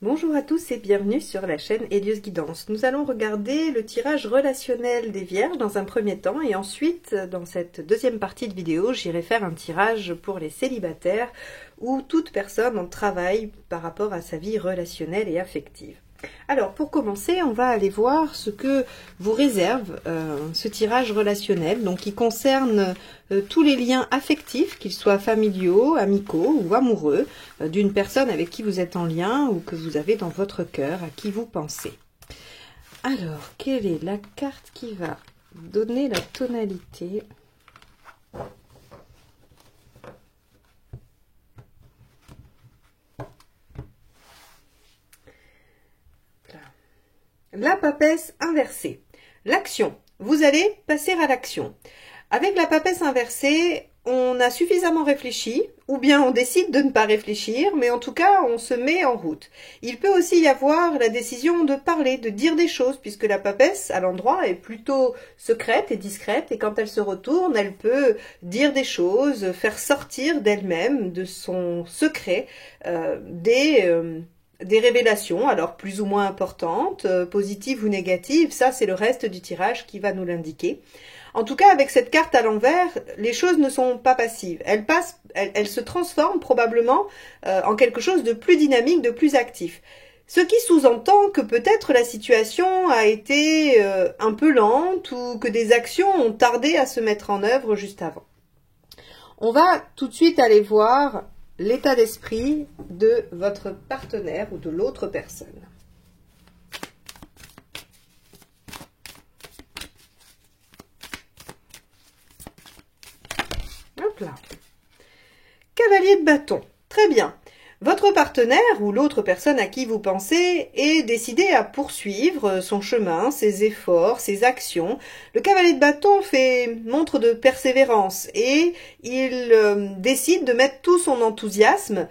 Bonjour à tous et bienvenue sur la chaîne Elios Guidance. Nous allons regarder le tirage relationnel des Vierges dans un premier temps et ensuite, dans cette deuxième partie de vidéo, j'irai faire un tirage pour les célibataires ou toute personne en travail par rapport à sa vie relationnelle et affective. Alors, pour commencer, on va aller voir ce que vous réserve ce tirage relationnel, donc qui concerne tous les liens affectifs, qu'ils soient familiaux, amicaux ou amoureux, d'une personne avec qui vous êtes en lien ou que vous avez dans votre cœur, à qui vous pensez. Alors, quelle est la carte qui va donner la tonalité ? La papesse inversée. L'action. Vous allez passer à l'action. Avec la papesse inversée, on a suffisamment réfléchi, ou bien on décide de ne pas réfléchir, mais en tout cas, on se met en route. Il peut aussi y avoir la décision de parler, de dire des choses, puisque la papesse, à l'endroit, est plutôt secrète et discrète, et quand elle se retourne, elle peut dire des choses, faire sortir d'elle-même, de son secret, des révélations, alors plus ou moins importantes, positives ou négatives, ça c'est le reste du tirage qui va nous l'indiquer. En tout cas, avec cette carte à l'envers, les choses ne sont pas passives. Elles se transforment probablement en quelque chose de plus dynamique, de plus actif. Ce qui sous-entend que peut-être la situation a été un peu lente ou que des actions ont tardé à se mettre en œuvre juste avant. On va tout de suite aller voir l'état d'esprit de votre partenaire ou de l'autre personne. Hop là. Cavalier de bâton. Très bien. Votre partenaire ou l'autre personne à qui vous pensez est décidé à poursuivre son chemin, ses efforts, ses actions. Le cavalier de bâton fait montre de persévérance et il décide de mettre tout son enthousiasme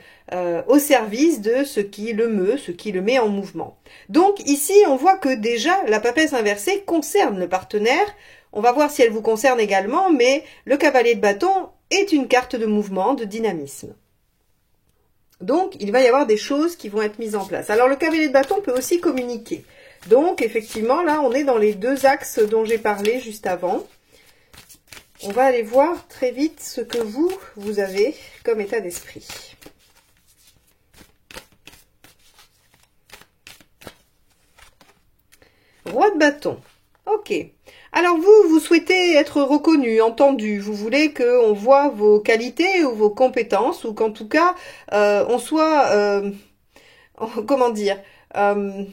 au service de ce qui le meut, ce qui le met en mouvement. Donc ici, on voit que déjà la papesse inversée concerne le partenaire. On va voir si elle vous concerne également, mais le cavalier de bâton est une carte de mouvement, de dynamisme. Donc, il va y avoir des choses qui vont être mises en place. Alors, le cavalier de bâton peut aussi communiquer. Donc, effectivement, là, on est dans les deux axes dont j'ai parlé juste avant. On va aller voir très vite ce que vous avez comme état d'esprit. Roi de bâton. Ok. Alors vous souhaitez être reconnu, entendu, vous voulez qu'on voit vos qualités ou vos compétences, ou qu'en tout cas, on soit, comment dire, que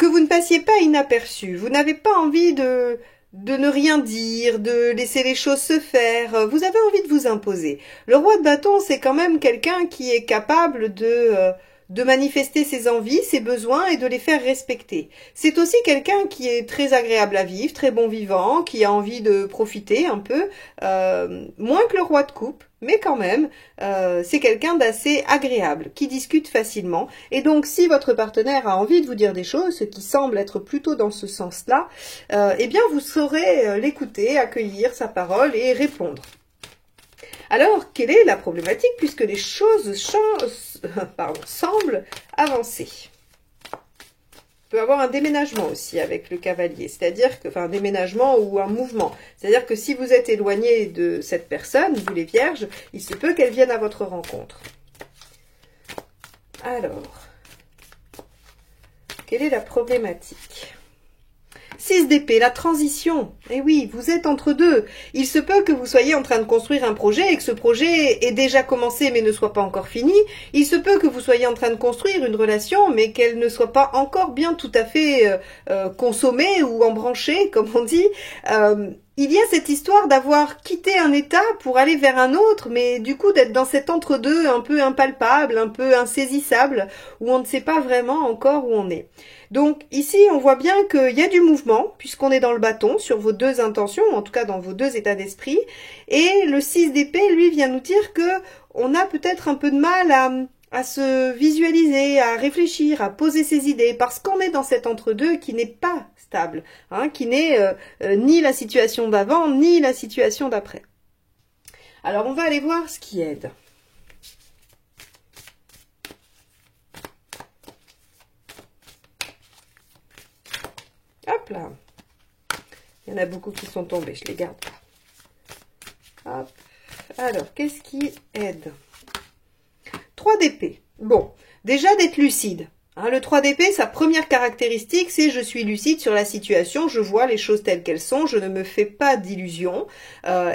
vous ne passiez pas inaperçu. Vous n'avez pas envie de ne rien dire, de laisser les choses se faire. Vous avez envie de vous imposer. Le roi de bâton, c'est quand même quelqu'un qui est capable de manifester ses envies, ses besoins et de les faire respecter. C'est aussi quelqu'un qui est très agréable à vivre, très bon vivant, qui a envie de profiter un peu, moins que le roi de coupe, mais quand même, c'est quelqu'un d'assez agréable, qui discute facilement. Et donc, si votre partenaire a envie de vous dire des choses, ce qui semble être plutôt dans ce sens-là, eh bien, vous saurez l'écouter, accueillir sa parole et répondre. Alors, quelle est la problématique puisque les choses semblent avancer? Il peut y avoir un déménagement aussi avec le cavalier, c'est-à-dire que, enfin, un déménagement ou un mouvement. C'est-à-dire que si vous êtes éloigné de cette personne, vous les vierges, il se peut qu'elle vienne à votre rencontre. Alors, quelle est la problématique ? 6 d'épée, la transition. Eh oui, vous êtes entre deux. Il se peut que vous soyez en train de construire un projet et que ce projet ait déjà commencé mais ne soit pas encore fini. Il se peut que vous soyez en train de construire une relation mais qu'elle ne soit pas encore bien tout à fait consommée ou embranchée, comme on dit. Il y a cette histoire d'avoir quitté un état pour aller vers un autre, mais du coup d'être dans cet entre-deux un peu impalpable, un peu insaisissable, où on ne sait pas vraiment encore où on est. Donc ici, on voit bien qu'il y a du mouvement, puisqu'on est dans le bâton, sur vos deux intentions, en tout cas dans vos deux états d'esprit. Et le 6 d'épée, lui, vient nous dire que on a peut-être un peu de mal à se visualiser, à réfléchir, à poser ses idées, parce qu'on est dans cet entre-deux qui n'est pas stable, hein, qui n'est ni la situation d'avant, ni la situation d'après. Alors, on va aller voir ce qui aide. Hop là. Il y en a beaucoup qui sont tombés, je les garde pas. Hop. Alors, qu'est-ce qui aide? 3 d'épée. Bon, déjà d'être lucide. Hein, le 3 d'épée, sa première caractéristique, c'est je suis lucide sur la situation, je vois les choses telles qu'elles sont, je ne me fais pas d'illusions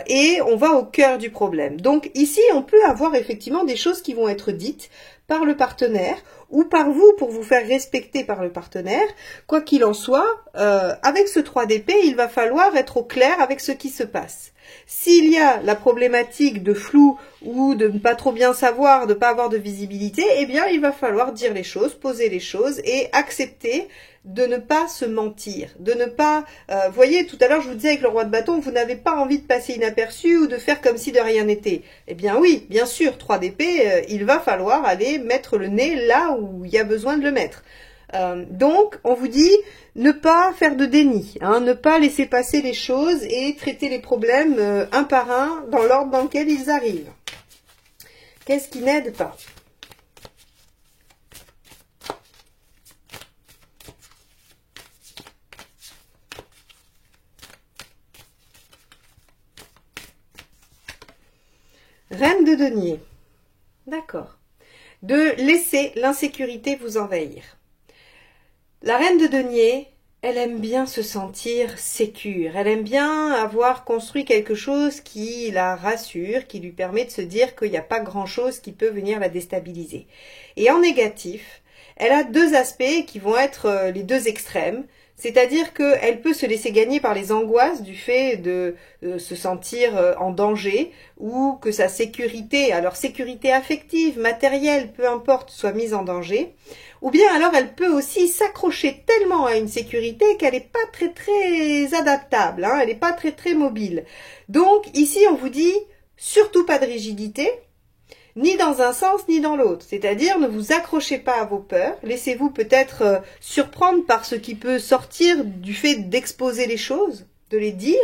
et on va au cœur du problème. Donc ici, on peut avoir effectivement des choses qui vont être dites par le partenaire ou par vous pour vous faire respecter par le partenaire. Quoi qu'il en soit, avec ce 3 d'épée, il va falloir être au clair avec ce qui se passe. S'il y a la problématique de flou ou de ne pas trop bien savoir, de ne pas avoir de visibilité, eh bien, il va falloir dire les choses, poser les choses et accepter de ne pas se mentir, de ne pas... voyez, tout à l'heure, je vous disais avec le roi de bâton, vous n'avez pas envie de passer inaperçu ou de faire comme si de rien n'était. Eh bien oui, bien sûr, 3 d'épée, il va falloir aller mettre le nez là où il y a besoin de le mettre. Donc, on vous dit ne pas faire de déni, hein, ne pas laisser passer les choses et traiter les problèmes un par un dans l'ordre dans lequel ils arrivent. Qu'est-ce qui n'aide pas? Reine de denier. D'accord. De laisser l'insécurité vous envahir. La reine de denier, elle aime bien se sentir sécure. Elle aime bien avoir construit quelque chose qui la rassure, qui lui permet de se dire qu'il n'y a pas grand-chose qui peut venir la déstabiliser. Et en négatif, elle a 2 aspects qui vont être les 2 extrêmes. C'est-à-dire qu'elle peut se laisser gagner par les angoisses du fait de se sentir en danger ou que sa sécurité, alors sécurité affective, matérielle, peu importe, soit mise en danger. Ou bien alors elle peut aussi s'accrocher tellement à une sécurité qu'elle n'est pas très adaptable, hein, elle n'est pas très mobile. Donc ici on vous dit surtout pas de rigidité, ni dans un sens ni dans l'autre. C'est-à-dire ne vous accrochez pas à vos peurs, laissez-vous peut-être surprendre par ce qui peut sortir du fait d'exposer les choses, de les dire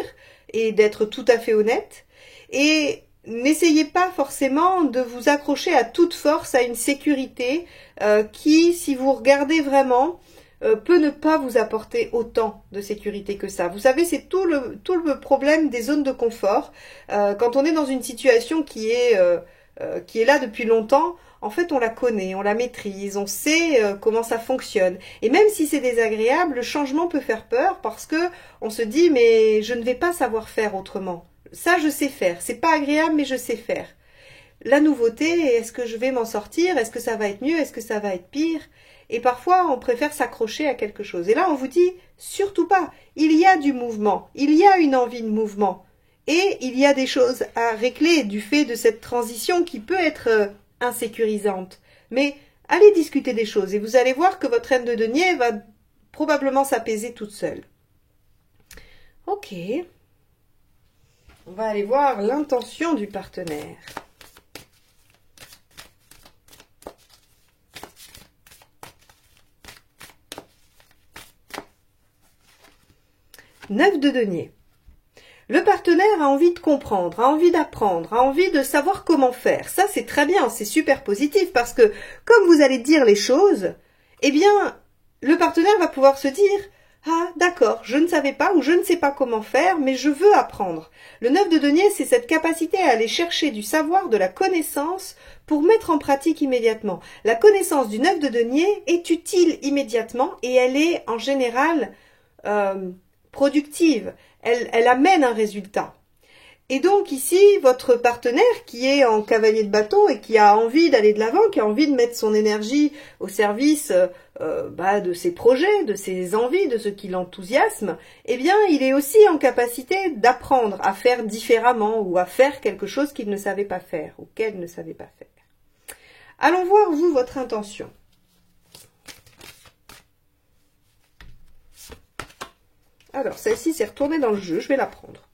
et d'être tout à fait honnête. Et n'essayez pas forcément de vous accrocher à toute force à une sécurité qui, si vous regardez vraiment, peut ne pas vous apporter autant de sécurité que ça. Vous savez, c'est tout le problème des zones de confort. Quand on est dans une situation qui est là depuis longtemps, en fait on la connaît, on la maîtrise, on sait comment ça fonctionne. Et même si c'est désagréable, le changement peut faire peur parce que on se dit mais je ne vais pas savoir faire autrement. Ça je sais faire, c'est pas agréable mais je sais faire. La nouveauté, est-ce que je vais m'en sortir? Est-ce que ça va être mieux? Est-ce que ça va être pire? Et parfois on préfère s'accrocher à quelque chose. Et là on vous dit surtout pas, il y a du mouvement, il y a une envie de mouvement. Et il y a des choses à régler du fait de cette transition qui peut être insécurisante. Mais allez discuter des choses et vous allez voir que votre reine de denier va probablement s'apaiser toute seule. Ok. On va aller voir l'intention du partenaire. Neuf de denier. Le partenaire a envie de comprendre, a envie d'apprendre, a envie de savoir comment faire. Ça, c'est très bien, c'est super positif parce que comme vous allez dire les choses, eh bien, le partenaire va pouvoir se dire « Ah, d'accord, je ne savais pas ou je ne sais pas comment faire, mais je veux apprendre. » Le 9 de denier, c'est cette capacité à aller chercher du savoir, de la connaissance pour mettre en pratique immédiatement. La connaissance du 9 de denier est utile immédiatement et elle est en général productive. Elle amène un résultat. Et donc ici, votre partenaire qui est en cavalier de bâton et qui a envie d'aller de l'avant, qui a envie de mettre son énergie au service de ses projets, de ses envies, de ce qui l'enthousiasme, eh bien, il est aussi en capacité d'apprendre à faire différemment ou à faire quelque chose qu'il ne savait pas faire ou qu'elle ne savait pas faire. Allons voir, vous, votre intention. Alors, celle-ci s'est retournée dans le jeu, je vais la prendre.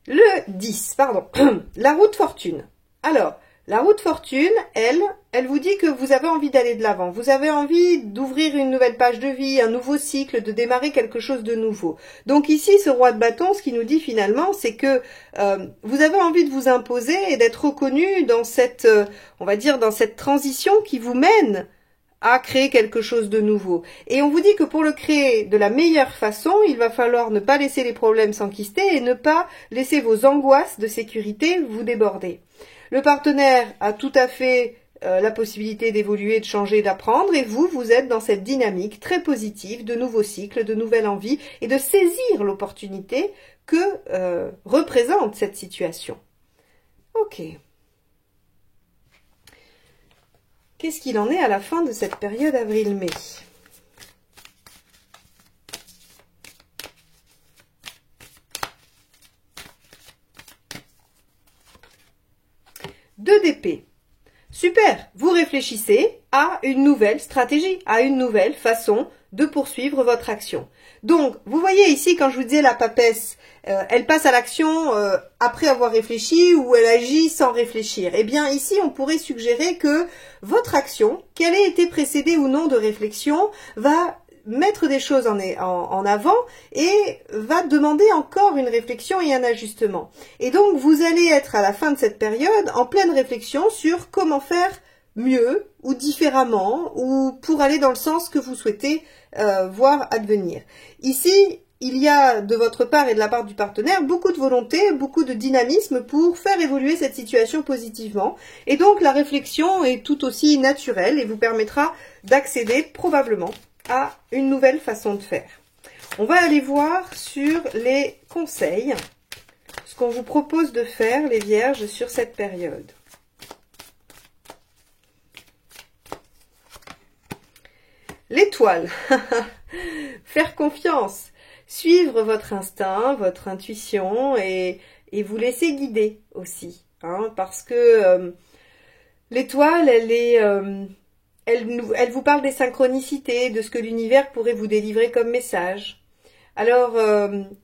Le 10, pardon, la roue de fortune. Alors, la roue de fortune, elle vous dit que vous avez envie d'aller de l'avant. Vous avez envie d'ouvrir une nouvelle page de vie, un nouveau cycle, de démarrer quelque chose de nouveau. Donc ici, ce roi de bâton, ce qu'il nous dit finalement, c'est que vous avez envie de vous imposer et d'être reconnu dans cette, on va dire, dans cette transition qui vous mène à créer quelque chose de nouveau. Et on vous dit que pour le créer de la meilleure façon, il va falloir ne pas laisser les problèmes s'enquister et ne pas laisser vos angoisses de sécurité vous déborder. Le partenaire a tout à fait la possibilité d'évoluer, de changer, d'apprendre, et vous êtes dans cette dynamique très positive de nouveaux cycles, de nouvelles envies, et de saisir l'opportunité que représente cette situation. Ok. Qu'est-ce qu'il en est à la fin de cette période avril-mai? Deux d'épée. Super, vous réfléchissez à une nouvelle stratégie, à une nouvelle façon de poursuivre votre action. Donc, vous voyez ici, quand je vous disais la papesse, elle passe à l'action après avoir réfléchi ou elle agit sans réfléchir. Eh bien, ici, on pourrait suggérer que votre action, qu'elle ait été précédée ou non de réflexion, va mettre des choses en avant et va demander encore une réflexion et un ajustement. Et donc, vous allez être à la fin de cette période en pleine réflexion sur comment faire mieux ou différemment ou pour aller dans le sens que vous souhaitez voir advenir. Ici, il y a de votre part et de la part du partenaire beaucoup de volonté, beaucoup de dynamisme pour faire évoluer cette situation positivement. Et donc, la réflexion est tout aussi naturelle et vous permettra d'accéder probablement à une nouvelle façon de faire. On va aller voir sur les conseils, ce qu'on vous propose de faire, les vierges, sur cette période. L'étoile, faire confiance, suivre votre instinct, votre intuition et vous laisser guider aussi, hein, parce que l'étoile, elle vous parle des synchronicités, de ce que l'univers pourrait vous délivrer comme message. Alors,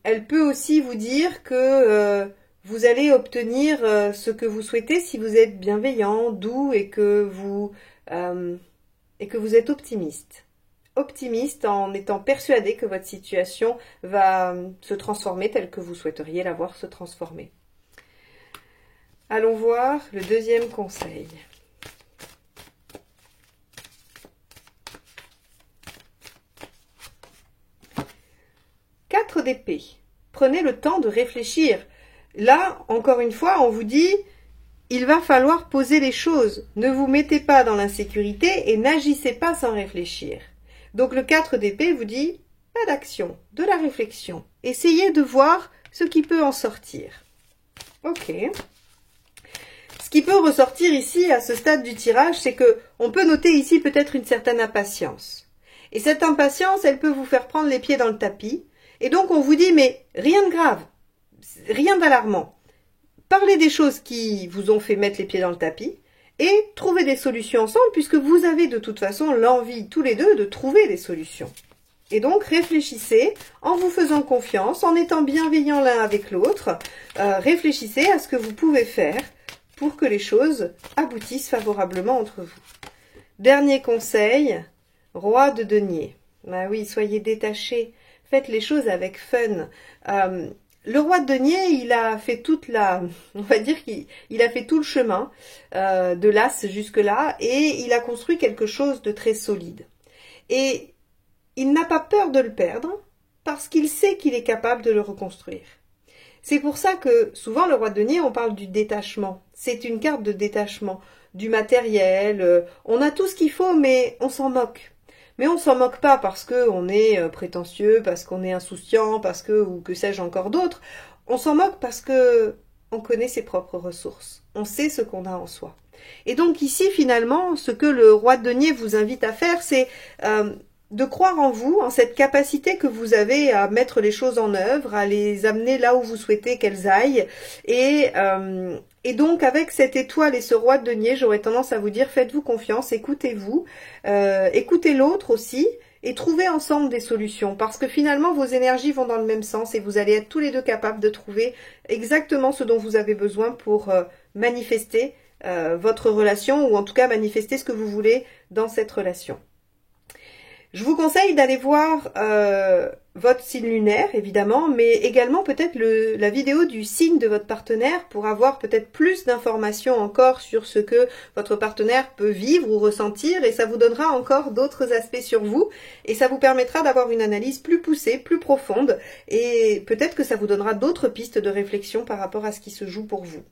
elle peut aussi vous dire que vous allez obtenir ce que vous souhaitez si vous êtes bienveillant, doux et que vous êtes optimiste. Optimiste en étant persuadé que votre situation va se transformer telle que vous souhaiteriez la voir se transformer. Allons voir le deuxième conseil. Quatre d'épée. Prenez le temps de réfléchir. Là, encore une fois, on vous dit, il va falloir poser les choses. Ne vous mettez pas dans l'insécurité et n'agissez pas sans réfléchir. Donc le 4 d'épée vous dit, pas d'action, de la réflexion. Essayez de voir ce qui peut en sortir. Ok. Ce qui peut ressortir ici, à ce stade du tirage, c'est que on peut noter ici peut-être une certaine impatience. Et cette impatience, elle peut vous faire prendre les pieds dans le tapis. Et donc on vous dit, mais rien de grave, rien d'alarmant. Parlez des choses qui vous ont fait mettre les pieds dans le tapis et trouvez des solutions ensemble puisque vous avez de toute façon l'envie tous les deux de trouver des solutions. Et donc réfléchissez en vous faisant confiance, en étant bienveillants l'un avec l'autre, réfléchissez à ce que vous pouvez faire pour que les choses aboutissent favorablement entre vous. Dernier conseil, roi de denier. Ah oui, soyez détachés. Faites les choses avec fun. Le roi de denier, il a fait on va dire qu'il a fait tout le chemin de l'as jusque-là et il a construit quelque chose de très solide. Et il n'a pas peur de le perdre parce qu'il sait qu'il est capable de le reconstruire. C'est pour ça que souvent le roi de denier, on parle du détachement. C'est une carte de détachement du matériel. On a tout ce qu'il faut, mais on s'en moque. Mais on s'en moque pas parce qu'on est prétentieux, parce qu'on est insouciant, ou que sais-je encore d'autre. On s'en moque parce que on connaît ses propres ressources. On sait ce qu'on a en soi. Et donc ici, finalement, ce que le roi de denier vous invite à faire, c'est de croire en vous, en cette capacité que vous avez à mettre les choses en œuvre, à les amener là où vous souhaitez qu'elles aillent. Et donc, avec cette étoile et ce roi de denier, j'aurais tendance à vous dire, faites-vous confiance, écoutez-vous, écoutez l'autre aussi, et trouvez ensemble des solutions. Parce que finalement, vos énergies vont dans le même sens et vous allez être tous les deux capables de trouver exactement ce dont vous avez besoin pour manifester votre relation, ou en tout cas manifester ce que vous voulez dans cette relation. Je vous conseille d'aller voir votre signe lunaire, évidemment, mais également peut-être la vidéo du signe de votre partenaire pour avoir peut-être plus d'informations encore sur ce que votre partenaire peut vivre ou ressentir, et ça vous donnera encore d'autres aspects sur vous, et ça vous permettra d'avoir une analyse plus poussée, plus profonde, et peut-être que ça vous donnera d'autres pistes de réflexion par rapport à ce qui se joue pour vous.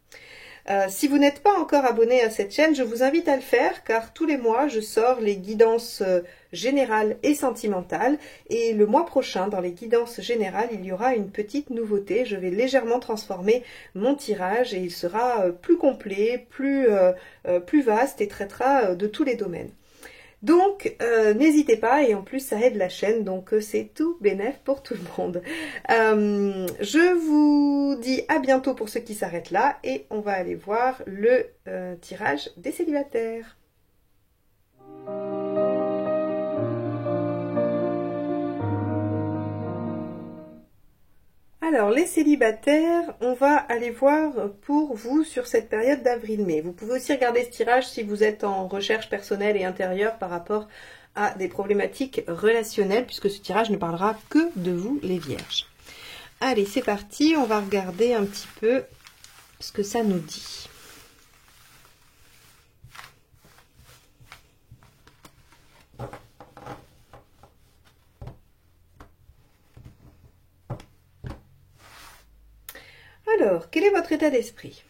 Si vous n'êtes pas encore abonné à cette chaîne, je vous invite à le faire car tous les mois, je sors les guidances générales et sentimentales. Et le mois prochain, dans les guidances générales, il y aura une petite nouveauté. Je vais légèrement transformer mon tirage et il sera plus complet, plus vaste et traitera de tous les domaines. Donc, n'hésitez pas, et en plus, ça aide la chaîne, donc c'est tout bénef pour tout le monde. Je vous dis à bientôt pour ceux qui s'arrêtent là, et on va aller voir le tirage des célibataires. Alors, les célibataires, on va aller voir pour vous sur cette période d'avril-mai. Vous pouvez aussi regarder ce tirage si vous êtes en recherche personnelle et intérieure par rapport à des problématiques relationnelles, puisque ce tirage ne parlera que de vous, les vierges. Allez, c'est parti, on va regarder un petit peu ce que ça nous dit. Alors, quel est votre état d'esprit?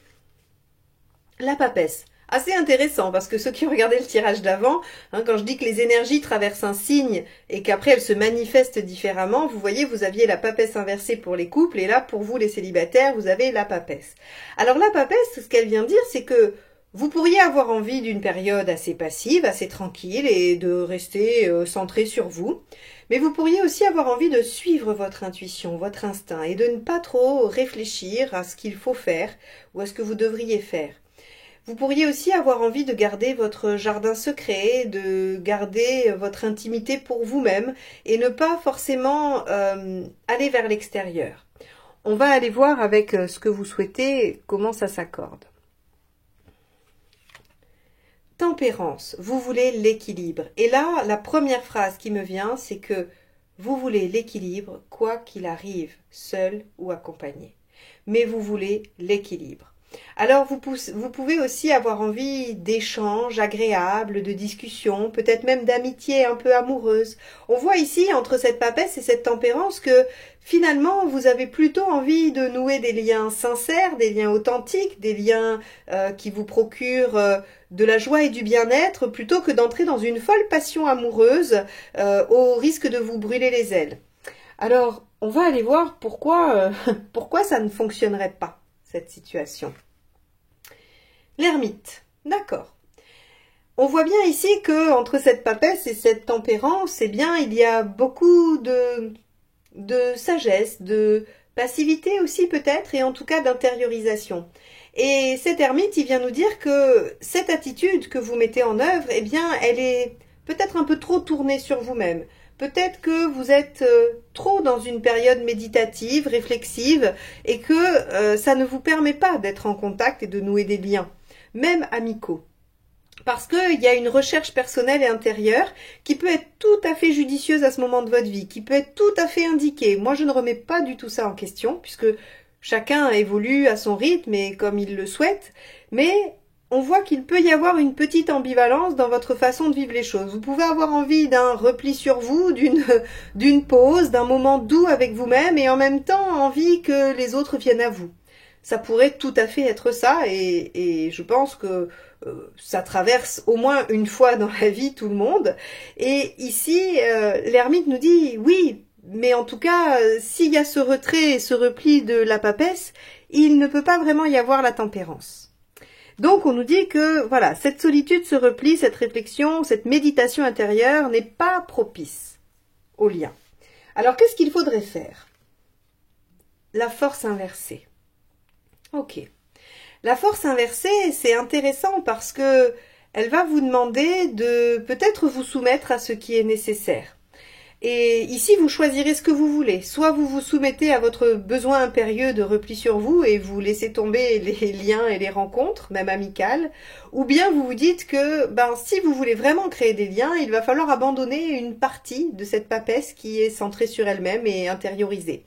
La papesse. Assez intéressant parce que ceux qui ont regardé le tirage d'avant, quand je dis que les énergies traversent un signe et qu'après elles se manifestent différemment, vous voyez, vous aviez la papesse inversée pour les couples et là, pour vous les célibataires, vous avez la papesse. Alors la papesse, ce qu'elle vient dire, c'est que vous pourriez avoir envie d'une période assez passive, assez tranquille et de rester centré sur vous. Mais vous pourriez aussi avoir envie de suivre votre intuition, votre instinct et de ne pas trop réfléchir à ce qu'il faut faire ou à ce que vous devriez faire. Vous pourriez aussi avoir envie de garder votre jardin secret, de garder votre intimité pour vous-même et ne pas forcément aller vers l'extérieur. On va aller voir avec ce que vous souhaitez, comment ça s'accorde. Tempérance, vous voulez l'équilibre. Et là, la première phrase qui me vient, c'est que vous voulez l'équilibre, quoi qu'il arrive, seul ou accompagné. Mais vous voulez l'équilibre. Alors, vous pouvez aussi avoir envie d'échanges agréables, de discussions, peut-être même d'amitié un peu amoureuse. On voit ici, entre cette papesse et cette tempérance, que finalement, vous avez plutôt envie de nouer des liens sincères, des liens authentiques, des liens qui vous procurent de la joie et du bien-être, plutôt que d'entrer dans une folle passion amoureuse au risque de vous brûler les ailes. Alors, on va aller voir pourquoi ça ne fonctionnerait pas, cette situation. L'ermite, d'accord. On voit bien ici que entre cette papesse et cette tempérance, eh bien, il y a beaucoup de sagesse, de passivité aussi peut-être, et en tout cas d'intériorisation. Et cet ermite, il vient nous dire que cette attitude que vous mettez en œuvre, eh bien, elle est peut-être un peu trop tournée sur vous-même. Peut-être que vous êtes trop dans une période méditative, réflexive, et que ça ne vous permet pas d'être en contact et de nouer des liens, même amicaux. Parce qu'il y a une recherche personnelle et intérieure qui peut être tout à fait judicieuse à ce moment de votre vie, qui peut être tout à fait indiquée. Moi, je ne remets pas du tout ça en question, puisque chacun évolue à son rythme et comme il le souhaite, mais on voit qu'il peut y avoir une petite ambivalence dans votre façon de vivre les choses. Vous pouvez avoir envie d'un repli sur vous, d'une pause, d'un moment doux avec vous-même et en même temps envie que les autres viennent à vous. Ça pourrait tout à fait être ça et je pense que ça traverse au moins une fois dans la vie tout le monde. Et ici, l'ermite nous dit oui, mais en tout cas, s'il y a ce retrait et ce repli de la papesse, il ne peut pas vraiment y avoir la tempérance. Donc on nous dit que voilà, cette solitude, ce repli, cette réflexion, cette méditation intérieure n'est pas propice au lien. Alors qu'est-ce qu'il faudrait faire? La force inversée. Ok. La force inversée, c'est intéressant parce que elle va vous demander de peut-être vous soumettre à ce qui est nécessaire. Et ici, vous choisirez ce que vous voulez. Soit vous vous soumettez à votre besoin impérieux de repli sur vous et vous laissez tomber les liens et les rencontres, même amicales, ou bien vous vous dites que si vous voulez vraiment créer des liens, il va falloir abandonner une partie de cette papesse qui est centrée sur elle-même et intériorisée.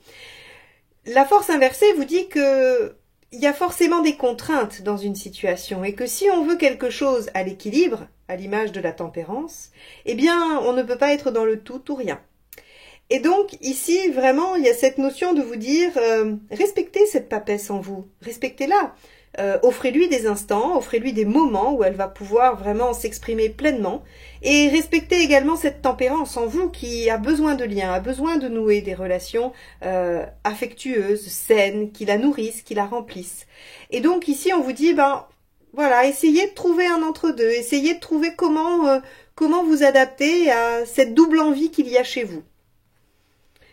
La force inversée vous dit que il y a forcément des contraintes dans une situation et que si on veut quelque chose à l'équilibre, à l'image de la tempérance, eh bien, on ne peut pas être dans le tout ou rien. Et donc, ici, vraiment, il y a cette notion de vous dire, respectez cette papesse en vous, respectez-la. Offrez-lui des instants, offrez-lui des moments où elle va pouvoir vraiment s'exprimer pleinement. Et respectez également cette tempérance en vous qui a besoin de liens, a besoin de nouer des relations affectueuses, saines, qui la nourrissent, qui la remplissent. Et donc ici, on vous dit, voilà, essayez de trouver un entre-deux, essayez de trouver comment vous adapter à cette double envie qu'il y a chez vous.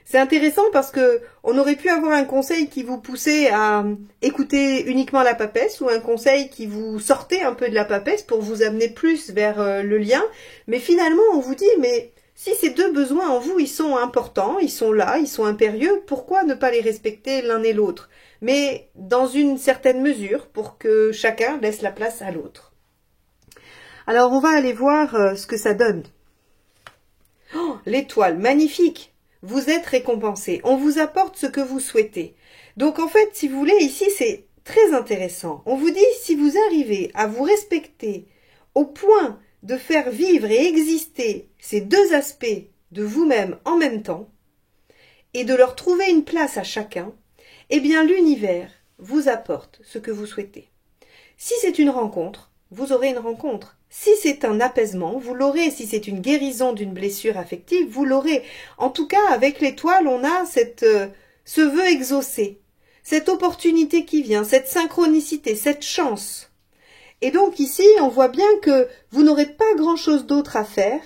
C'est intéressant parce que on aurait pu avoir un conseil qui vous poussait à écouter uniquement la papesse ou un conseil qui vous sortait un peu de la papesse pour vous amener plus vers le lien. Mais finalement, on vous dit, mais si ces deux besoins en vous, ils sont importants, ils sont là, ils sont impérieux, pourquoi ne pas les respecter l'un et l'autre? Mais dans une certaine mesure pour que chacun laisse la place à l'autre. Alors, on va aller voir ce que ça donne. Oh, l'étoile, magnifique! Vous êtes récompensé. On vous apporte ce que vous souhaitez. Donc, en fait, si vous voulez, ici, c'est très intéressant. On vous dit, si vous arrivez à vous respecter au point de faire vivre et exister ces deux aspects de vous-même en même temps, et de leur trouver une place à chacun, eh bien, l'univers vous apporte ce que vous souhaitez. Si c'est une rencontre, vous aurez une rencontre. Si c'est un apaisement, vous l'aurez. Si c'est une guérison d'une blessure affective, vous l'aurez. En tout cas, avec l'étoile, on a ce vœu exaucé, cette opportunité qui vient, cette synchronicité, cette chance. Et donc ici, on voit bien que vous n'aurez pas grand-chose d'autre à faire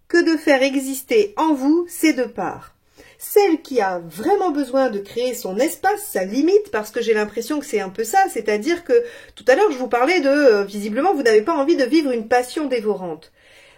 que de faire exister en vous ces deux parts. Celle qui a vraiment besoin de créer son espace, sa limite, parce que j'ai l'impression que c'est un peu ça, c'est-à-dire que tout à l'heure je vous parlais de, visiblement vous n'avez pas envie de vivre une passion dévorante.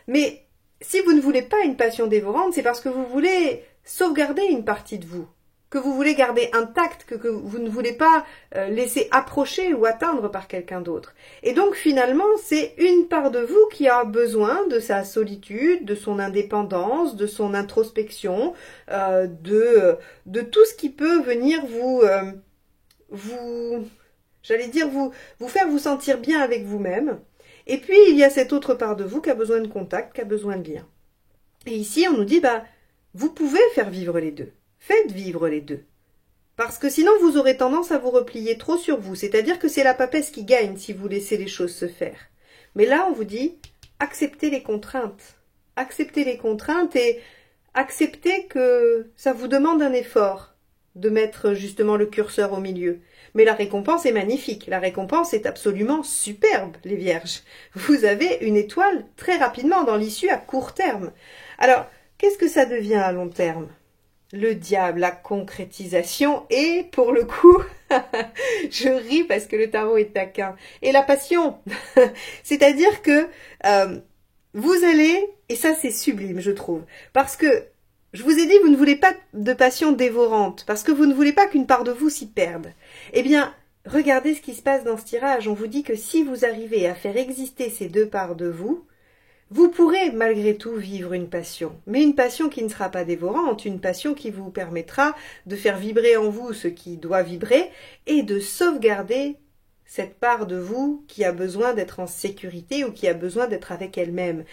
Mais si vous ne voulez pas une passion dévorante, c'est parce que vous voulez sauvegarder une partie de vous, que vous voulez garder intacte, que vous ne voulez pas laisser approcher ou atteindre par quelqu'un d'autre. Et donc finalement, c'est une part de vous qui a besoin de sa solitude, de son indépendance, de son introspection, de tout ce qui peut venir vous faire vous sentir bien avec vous-même. Et puis, il y a cette autre part de vous qui a besoin de contact, qui a besoin de lien. Et ici, on nous dit, vous pouvez faire vivre les deux. Faites vivre les deux. Parce que sinon, vous aurez tendance à vous replier trop sur vous. C'est-à-dire que c'est la papesse qui gagne si vous laissez les choses se faire. Mais là, on vous dit, acceptez les contraintes. Acceptez les contraintes et acceptez que ça vous demande un effort de mettre justement le curseur au milieu. Mais la récompense est magnifique. La récompense est absolument superbe, les vierges. Vous avez une étoile très rapidement dans l'issue à court terme. Alors, qu'est-ce que ça devient à long terme ? Le diable, la concrétisation et, pour le coup, je ris parce que le tarot est taquin. Et la passion, c'est-à-dire que vous allez, et ça c'est sublime je trouve, parce que je vous ai dit vous ne voulez pas de passion dévorante, parce que vous ne voulez pas qu'une part de vous s'y perde. Eh bien, regardez ce qui se passe dans ce tirage. On vous dit que si vous arrivez à faire exister ces deux parts de vous, vous pourrez malgré tout vivre une passion, mais une passion qui ne sera pas dévorante, une passion qui vous permettra de faire vibrer en vous ce qui doit vibrer et de sauvegarder cette part de vous qui a besoin d'être en sécurité ou qui a besoin d'être avec elle-même.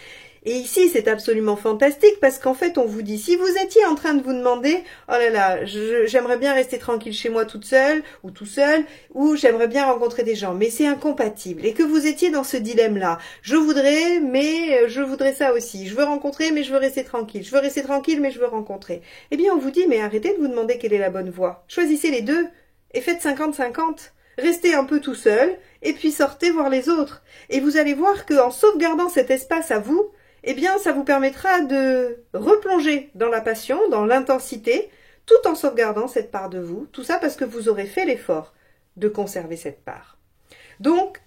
Et ici, c'est absolument fantastique parce qu'en fait, on vous dit, si vous étiez en train de vous demander, oh là là, j'aimerais bien rester tranquille chez moi toute seule ou tout seul, ou j'aimerais bien rencontrer des gens, mais c'est incompatible, et que vous étiez dans ce dilemme-là, je voudrais, mais je voudrais ça aussi, je veux rencontrer, mais je veux rester tranquille, je veux rester tranquille, mais je veux rencontrer. Eh bien, on vous dit, mais arrêtez de vous demander quelle est la bonne voie. Choisissez les deux et faites 50-50. Restez un peu tout seul, et puis sortez voir les autres. Et vous allez voir qu'en sauvegardant cet espace à vous, eh bien, ça vous permettra de replonger dans la passion, dans l'intensité, tout en sauvegardant cette part de vous. Tout ça parce que vous aurez fait l'effort de conserver cette part. Donc,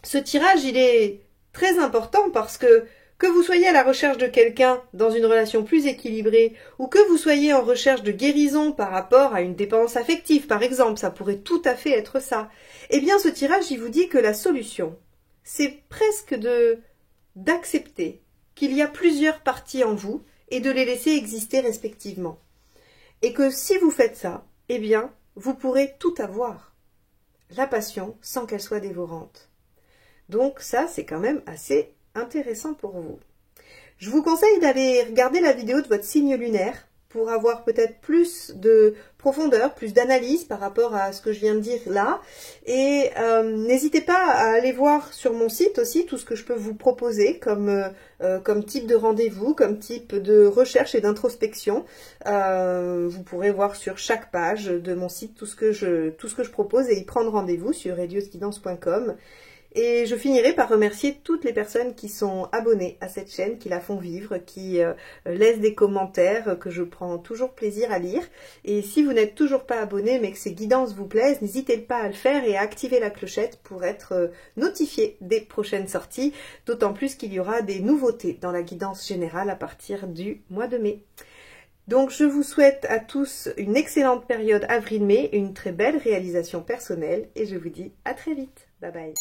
ce tirage, il est très important parce que Que vous soyez à la recherche de quelqu'un dans une relation plus équilibrée ou que vous soyez en recherche de guérison par rapport à une dépendance affective, par exemple, ça pourrait tout à fait être ça, eh bien ce tirage, il vous dit que la solution, c'est presque d'accepter qu'il y a plusieurs parties en vous et de les laisser exister respectivement. Et que si vous faites ça, eh bien, vous pourrez tout avoir. La passion sans qu'elle soit dévorante. Donc ça, c'est quand même assez intéressant pour vous. Je vous conseille d'aller regarder la vidéo de votre signe lunaire pour avoir peut-être plus de profondeur, plus d'analyse par rapport à ce que je viens de dire là. Et n'hésitez pas à aller voir sur mon site aussi tout ce que je peux vous proposer comme type de rendez-vous, comme type de recherche et d'introspection. Vous pourrez voir sur chaque page de mon site tout ce que je propose et y prendre rendez-vous sur heliosguidance.com. Et je finirai par remercier toutes les personnes qui sont abonnées à cette chaîne, qui la font vivre, qui laissent des commentaires que je prends toujours plaisir à lire. Et si vous n'êtes toujours pas abonné mais que ces guidances vous plaisent, n'hésitez pas à le faire et à activer la clochette pour être notifié des prochaines sorties, d'autant plus qu'il y aura des nouveautés dans la guidance générale à partir du mois de mai. Donc je vous souhaite à tous une excellente période avril-mai, une très belle réalisation personnelle et je vous dis à très vite. Bye bye.